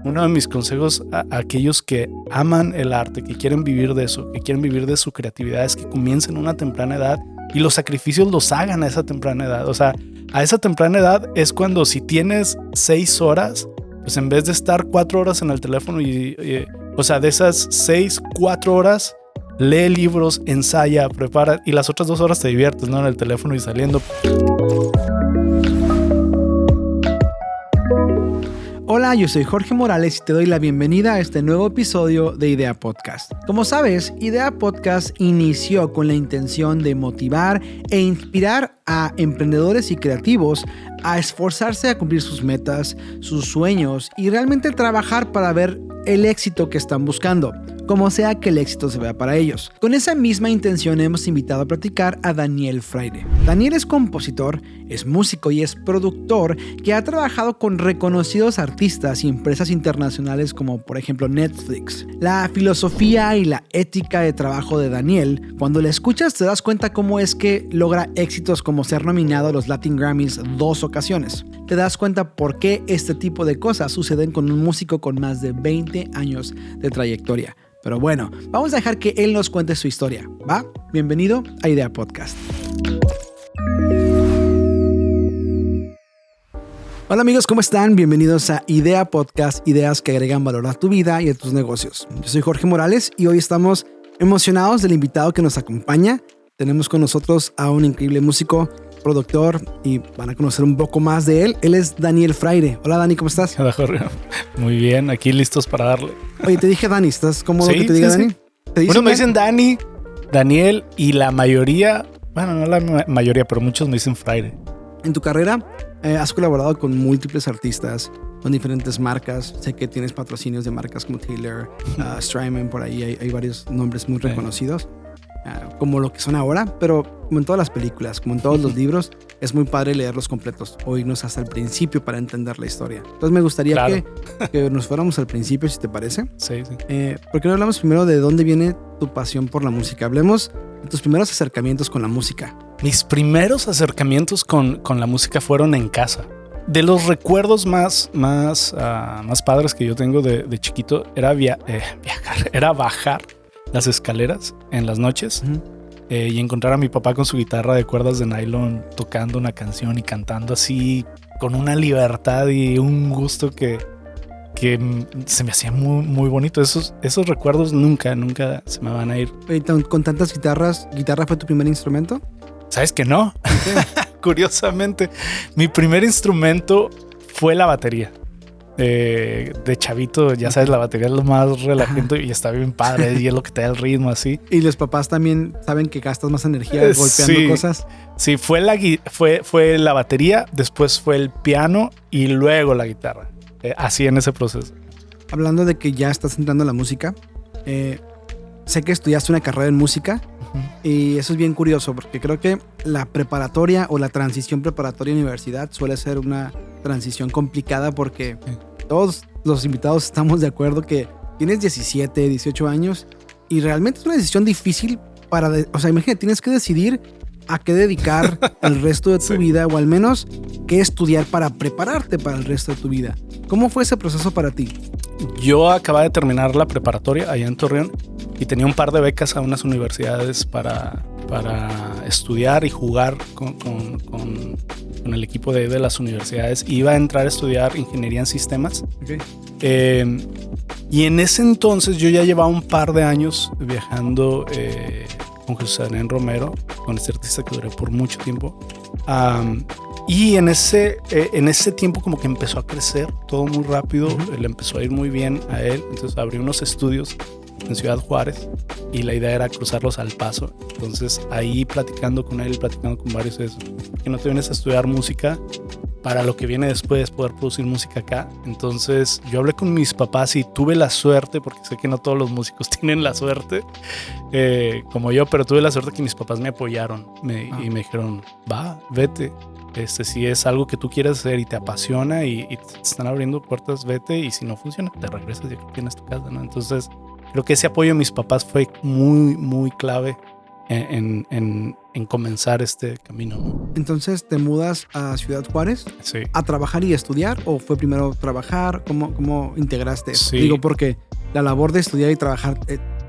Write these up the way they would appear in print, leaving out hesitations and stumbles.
uno de mis consejos a aquellos que aman el arte, que quieren vivir de eso, que quieren vivir de su creatividad, es que comiencen a una temprana edad y los sacrificios los hagan a esa temprana edad. O sea, a esa temprana edad es cuando si tienes 6 horas, pues en vez de estar 4 horas en el teléfono o sea, de esas 6, 4 horas, lee libros, ensaya, prepara y las otras 2 horas te diviertes, ¿no? En el teléfono y saliendo. Hola, yo soy Jorge Morales y te doy la bienvenida a este nuevo episodio de Idea Podcast. Como sabes, Idea Podcast inició con la intención de motivar e inspirar a emprendedores y creativos a esforzarse a cumplir sus metas, sus sueños y realmente trabajar para ver el éxito que están buscando, como sea que el éxito se vea para ellos. Con esa misma intención hemos invitado a platicar a Daniel Fraire. Daniel es compositor, es músico y es productor que ha trabajado con reconocidos artistas y empresas internacionales como por ejemplo Netflix. La filosofía y la ética de trabajo de Daniel, cuando la escuchas te das cuenta cómo es que logra éxitos como ser nominado a los Latin Grammys 2 ocasiones. Te das cuenta por qué este tipo de cosas suceden con un músico con más de 20 años de trayectoria. Pero bueno, vamos a dejar que él nos cuente su historia, ¿va? Bienvenido a Idea Podcast. Hola amigos, ¿cómo están? Bienvenidos a Idea Podcast, ideas que agregan valor a tu vida y a tus negocios. Yo soy Jorge Morales y hoy estamos emocionados del invitado que nos acompaña. Tenemos con nosotros a un increíble músico, productor, y van a conocer un poco más de él. Él es Daniel Fraire. Hola Dani, ¿cómo estás? Hola Jorge, muy bien, aquí listos para darle. Oye, te dije Dani, ¿estás cómodo que te diga Dani? ¿Te bueno, me dicen Dani, Daniel y la mayoría, bueno, no la mayoría, pero muchos me dicen Fraire. En tu carrera has colaborado con múltiples artistas, con diferentes marcas. Sé que tienes patrocinios de marcas como Taylor, Strymon, por ahí hay varios nombres muy reconocidos. Como lo que son ahora, pero como en todas las películas, como en todos los libros, es muy padre leerlos completos o irnos hasta el principio para entender la historia. Entonces me gustaría que nos fuéramos al principio, si te parece. Sí. ¿Por qué no hablamos primero de dónde viene tu pasión por la música? Hablemos de tus primeros acercamientos con la música. Mis primeros acercamientos con la música fueron en casa. De los recuerdos más padres que yo tengo de chiquito era bajar las escaleras en las noches y encontrar a mi papá con su guitarra de cuerdas de nylon tocando una canción y cantando así con una libertad y un gusto que se me hacía muy, muy bonito. Esos recuerdos nunca se me van a ir. Con tantas guitarras, ¿guitarra fue tu primer instrumento? ¿Sabes que no? Curiosamente, mi primer instrumento fue la batería. De chavito, ya sabes, la batería es lo más relajante y está bien padre y es lo que te da el ritmo así. ¿Y los papás también saben que gastas más energía golpeando cosas? Sí, fue la batería, después fue el piano y luego la guitarra. Así en ese proceso. Hablando de que ya estás entrando a la música, sé que estudiaste una carrera en música y eso es bien curioso porque creo que la preparatoria o la transición preparatoria a universidad suele ser una transición complicada porque todos los invitados estamos de acuerdo que tienes 17, 18 años y realmente es una decisión difícil o sea, imagínate, tienes que decidir a qué dedicar el resto de tu vida o al menos qué estudiar para prepararte para el resto de tu vida. ¿Cómo fue ese proceso para ti? Yo acababa de terminar la preparatoria allá en Torreón y tenía un par de becas a unas universidades para estudiar y jugar con el equipo de las universidades. Iba a entrar a estudiar ingeniería en sistemas. Okay. Y en ese entonces yo ya llevaba un par de años viajando con José Daniel Romero, con este artista que duré por mucho tiempo. Y en ese tiempo como que empezó a crecer todo muy rápido. Le empezó a ir muy bien a él. Entonces abrió unos estudios en Ciudad Juárez y la idea era cruzarlos al Paso. Entonces ahí platicando con él, platicando con varios de esos, que no te vienes a estudiar música para lo que viene después, poder producir música acá. Entonces yo hablé con mis papás y tuve la suerte, porque sé que no todos los músicos tienen la suerte como yo, pero tuve la suerte que mis papás me apoyaron y me dijeron, va, vete. Si es algo que tú quieres hacer y te apasiona y te están abriendo puertas, vete, y si no funciona, te regresas y aquí tienes tu casa, ¿no? Entonces creo que ese apoyo de mis papás fue muy, muy clave en comenzar este camino, ¿no? Entonces, ¿te mudas a Ciudad Juárez Sí. a trabajar y estudiar? ¿O fue primero trabajar? ¿Cómo integraste eso? Sí. Digo, porque la labor de estudiar y trabajar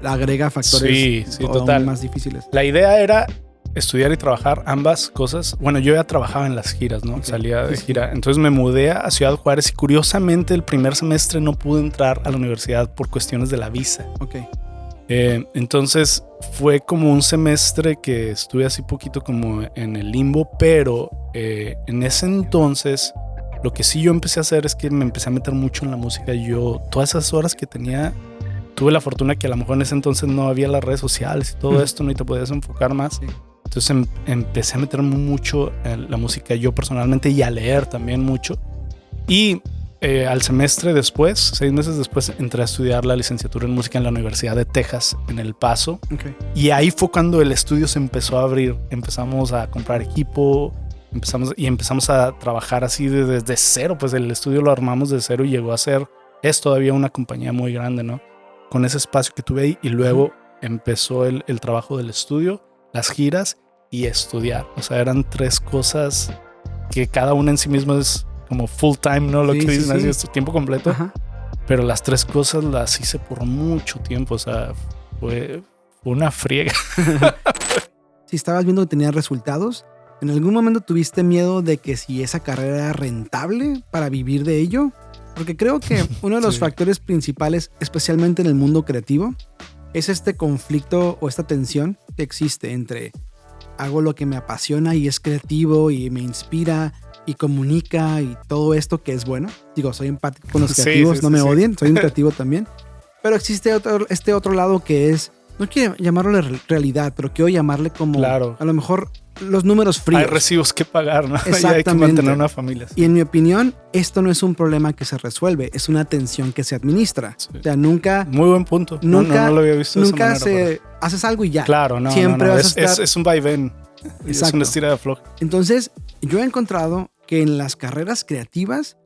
agrega factores Sí, total. aún más difíciles. La idea era estudiar y trabajar ambas cosas. Bueno, yo ya trabajaba en las giras, ¿no? Okay. Salía de gira. Entonces me mudé a Ciudad Juárez y curiosamente el primer semestre no pude entrar a la universidad por cuestiones de la visa. Ok. Entonces fue como un semestre que estuve así poquito como en el limbo, pero en ese entonces lo que sí yo empecé a hacer es que me empecé a meter mucho en la música. Yo todas esas horas que tenía, tuve la fortuna que a lo mejor en ese entonces no había las redes sociales y todo esto, ¿no? Y te podías enfocar más. Sí. Entonces empecé a meterme mucho en la música yo personalmente y a leer también mucho. Y al semestre después, 6 meses después, entré a estudiar la licenciatura en música en la Universidad de Texas, en El Paso. Okay. Y ahí fue cuando el estudio se empezó a abrir. Empezamos a comprar equipo, empezamos a trabajar así desde cero. Pues el estudio lo armamos de cero y llegó a ser, es todavía una compañía muy grande, ¿no? Con ese espacio que tuve ahí. Y luego empezó el trabajo del estudio, las giras y estudiar. O sea, eran 3 cosas que cada una en sí misma es como full time, ¿no? Lo que dicen, así es tu tiempo completo. Ajá. Pero las 3 cosas las hice por mucho tiempo. O sea, fue una friega. Si estabas viendo que tenías resultados, ¿en algún momento tuviste miedo de que si esa carrera era rentable para vivir de ello? Porque creo que uno de los factores principales, especialmente en el mundo creativo, es este conflicto o esta tensión que existe entre hago lo que me apasiona y es creativo y me inspira y comunica y todo esto que es bueno. Digo, soy empático con los creativos, no me odien, soy un creativo también. Pero existe este otro lado que es, no quiero llamarlo realidad, pero quiero llamarle como, claro, a lo mejor los números fríos. Hay recibos que pagar, ¿no? Exactamente. Y hay que mantener una familia. Y en mi opinión, esto no es un problema que se resuelve, es una tensión que se administra. Sí. O sea, nunca... Muy buen punto. Nunca, no lo había visto de esa manera. Nunca haces algo y ya. Claro, no. Siempre no. vas a estar... Es un vaivén. Exacto. Es una estira de afloja. Entonces, yo he encontrado que en las carreras creativas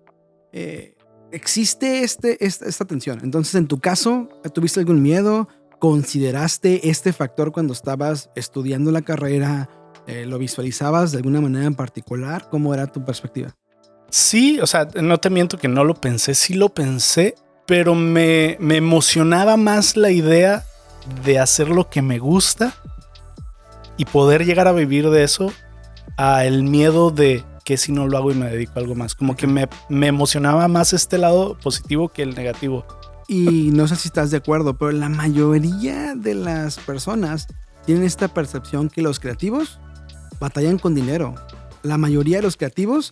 existe esta tensión. Entonces, en tu caso, ¿tuviste algún miedo? ¿Consideraste este factor cuando estabas estudiando la carrera? ¿Lo visualizabas de alguna manera en particular? ¿Cómo era tu perspectiva? Sí, o sea, no te miento que no lo pensé. Sí lo pensé, pero me emocionaba más la idea de hacer lo que me gusta y poder llegar a vivir de eso a el miedo de que si no lo hago y me dedico a algo más. Como que me emocionaba más este lado positivo que el negativo. Y no sé si estás de acuerdo, pero la mayoría de las personas tienen esta percepción que los creativos batallan con dinero. La mayoría de los creativos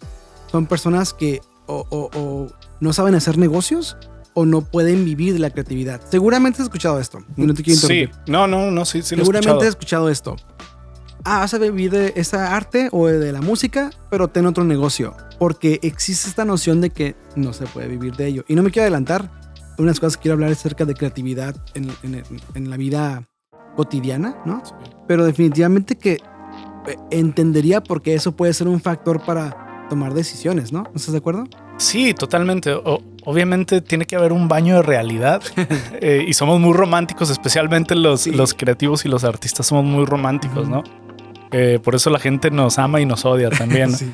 son personas que o no saben hacer negocios o no pueden vivir de la creatividad. Seguramente has escuchado esto. Y no te quiero interrumpir. Sí, no, sí seguramente has escuchado esto. Vas a vivir de esa arte o de la música, pero ten otro negocio. Porque existe esta noción de que no se puede vivir de ello. Y no me quiero adelantar. Unas cosas que quiero hablar acerca de creatividad en la vida cotidiana, ¿no? Sí. Pero definitivamente que entendería por qué eso puede ser un factor para tomar decisiones, ¿no? ¿No estás de acuerdo? Sí, totalmente. Obviamente tiene que haber un baño de realidad y somos muy románticos, especialmente los creativos y los artistas somos muy románticos, ¿no? Por eso la gente nos ama y nos odia también, ¿no? Sí.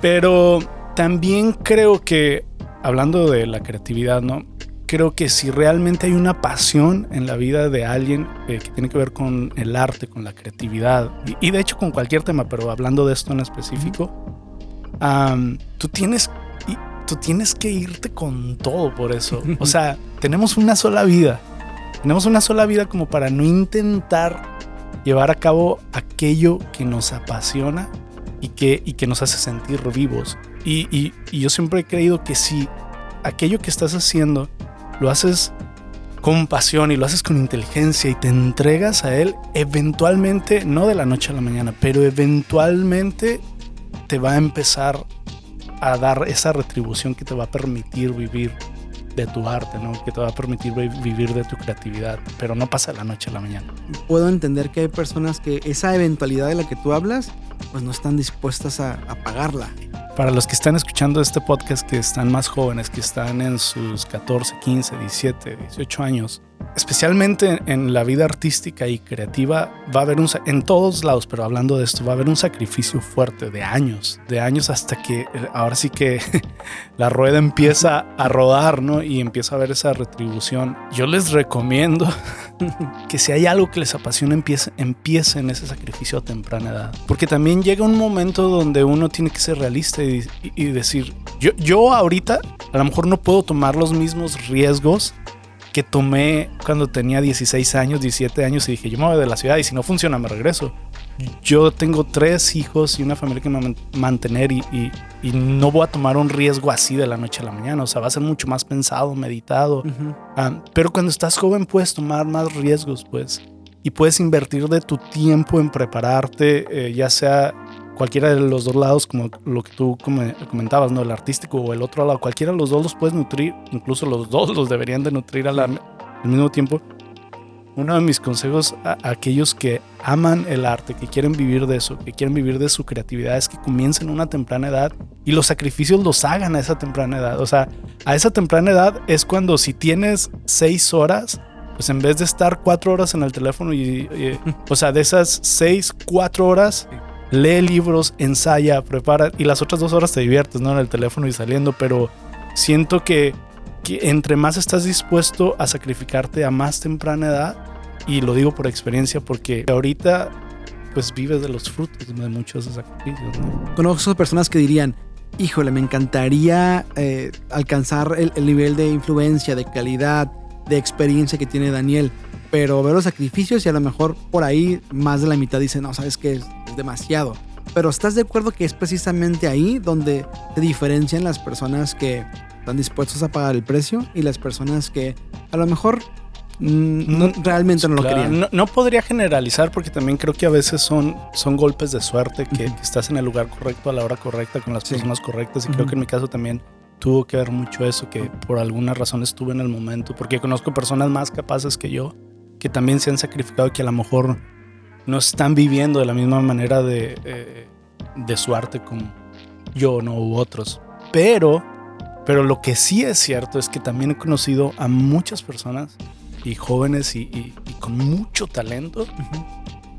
Pero también creo que, hablando de la creatividad, ¿no? Creo que si realmente hay una pasión en la vida de alguien que tiene que ver con el arte, con la creatividad y de hecho con cualquier tema, pero hablando de esto en específico, tú tienes que irte con todo por eso. O sea, tenemos una sola vida como para no intentar llevar a cabo aquello que nos apasiona y que nos hace sentir vivos. Y yo siempre he creído que si aquello que estás haciendo lo haces con pasión y lo haces con inteligencia y te entregas a él, eventualmente, no de la noche a la mañana, pero eventualmente te va a empezar a dar esa retribución que te va a permitir vivir de tu arte, ¿no? Que te va a permitir vivir de tu creatividad, pero no pasa de la noche a la mañana. Puedo entender que hay personas que esa eventualidad de la que tú hablas, pues no están dispuestas a pagarla. Para los que están escuchando este podcast, que están más jóvenes, que están en sus 14, 15, 17, 18 años, especialmente en la vida artística y creativa, va a haber en todos lados, pero hablando de esto, va a haber un sacrificio fuerte de años hasta que ahora sí que la rueda empieza a rodar, ¿no? Y empieza a haber esa retribución. Yo les recomiendo que si hay algo que les apasiona, empiecen ese sacrificio a temprana edad. Porque también llega un momento donde uno tiene que ser realista y decir, yo ahorita a lo mejor no puedo tomar los mismos riesgos que tomé cuando tenía 16 años, 17 años y dije, yo me voy de la ciudad y si no funciona me regreso. Yo tengo 3 hijos y una familia que mantener y no voy a tomar un riesgo así de la noche a la mañana. O sea, va a ser mucho más pensado, meditado. Pero cuando estás joven puedes tomar más riesgos, pues. Y puedes invertir de tu tiempo en prepararte, ya sea cualquiera de los dos lados, como lo que tú comentabas, ¿no? El artístico o el otro lado, cualquiera de los dos los puedes nutrir, incluso los dos los deberían de nutrir al mismo tiempo. Uno de mis consejos a aquellos que aman el arte, que quieren vivir de eso, que quieren vivir de su creatividad, es que comiencen a una temprana edad y los sacrificios los hagan a esa temprana edad. O sea, a esa temprana edad es cuando si tienes 6 horas, pues en vez de estar 4 horas en el teléfono o sea, de esas 6, 4 horas... lee libros, ensaya, prepara y las otras 2 horas te diviertes, ¿no? En el teléfono y saliendo, pero siento que entre más estás dispuesto a sacrificarte a más temprana edad, y lo digo por experiencia porque ahorita pues vives de los frutos de muchos de esos sacrificios, ¿no? Conozco personas que dirían, híjole, me encantaría alcanzar el nivel de influencia, de calidad, de experiencia que tiene Daniel, pero veo los sacrificios y a lo mejor por ahí más de la mitad dicen, no, sabes que es demasiado. Pero ¿estás de acuerdo que es precisamente ahí donde se diferencian las personas que están dispuestos a pagar el precio y las personas que a lo mejor realmente no lo querían? No podría generalizar porque también creo que a veces son golpes de suerte, que estás en el lugar correcto a la hora correcta con las personas correctas, y creo que en mi caso también tuvo que ver mucho eso, que por alguna razón estuve en el momento, porque conozco personas más capaces que yo que también se han sacrificado y que a lo mejor no están viviendo de la misma manera de su arte como yo, ¿no? U otros. Pero lo que sí es cierto es que también he conocido a muchas personas y jóvenes y con mucho talento,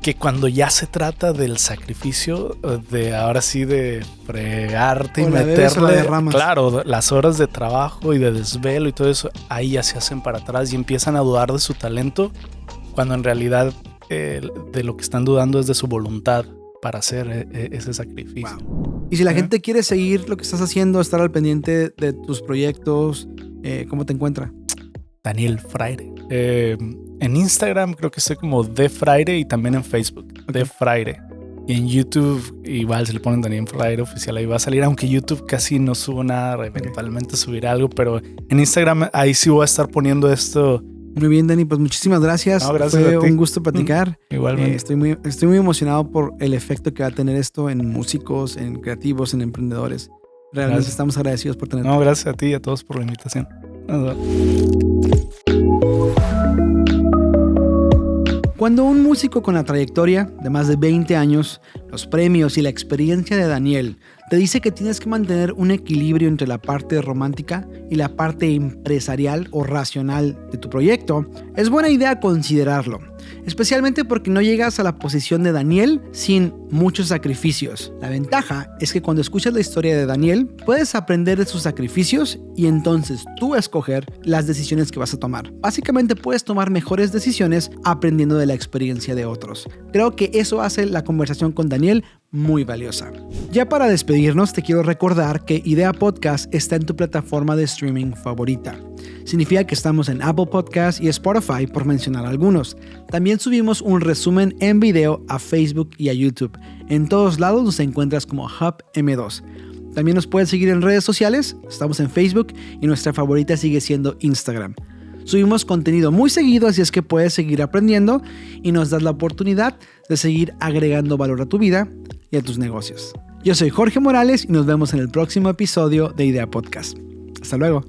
que cuando ya se trata del sacrificio, de ahora sí de fregarte y meterle, claro, las horas de trabajo y de desvelo y todo eso, ahí ya se hacen para atrás y empiezan a dudar de su talento, cuando en realidad de lo que están dudando es de su voluntad para hacer ese sacrificio. Wow. Y si la gente quiere seguir lo que estás haciendo, estar al pendiente de tus proyectos, ¿cómo te encuentra? Daniel Fraire. En Instagram creo que estoy como The Fraire, y también en Facebook, The Fraire. Y en YouTube igual se le ponen Daniel Fraire Oficial, ahí va a salir, aunque YouTube casi no subo nada, eventualmente subiré algo, pero en Instagram ahí sí voy a estar poniendo esto. Muy bien, Dani, pues muchísimas gracias. No, gracias. Fue un gusto platicar. Igualmente. Estoy muy emocionado por el efecto que va a tener esto en músicos, en creativos, en emprendedores. Realmente estamos agradecidos por tenerte. No, gracias a ti y a todos por la invitación. Cuando un músico con la trayectoria de más de 20 años, los premios y la experiencia de Daniel te dice que tienes que mantener un equilibrio entre la parte romántica y la parte empresarial o racional de tu proyecto, es buena idea considerarlo, especialmente porque no llegas a la posición de Daniel sin muchos sacrificios. La ventaja es que cuando escuchas la historia de Daniel, puedes aprender de sus sacrificios y entonces tú escoger las decisiones que vas a tomar. Básicamente puedes tomar mejores decisiones aprendiendo de la experiencia de otros. Creo que eso hace la conversación con Daniel muy valiosa. Ya para despedirnos, te quiero recordar que Idea Podcast está en tu plataforma de streaming favorita. Significa que estamos en Apple Podcasts y Spotify, por mencionar algunos. También subimos un resumen en video a Facebook y a YouTube. En todos lados nos encuentras como Hub M2. También nos puedes seguir en redes sociales. Estamos en Facebook y nuestra favorita sigue siendo Instagram. Subimos contenido muy seguido, así es que puedes seguir aprendiendo y nos das la oportunidad de seguir agregando valor a tu vida y a tus negocios. Yo soy Jorge Morales y nos vemos en el próximo episodio de Idea Podcast. Hasta luego.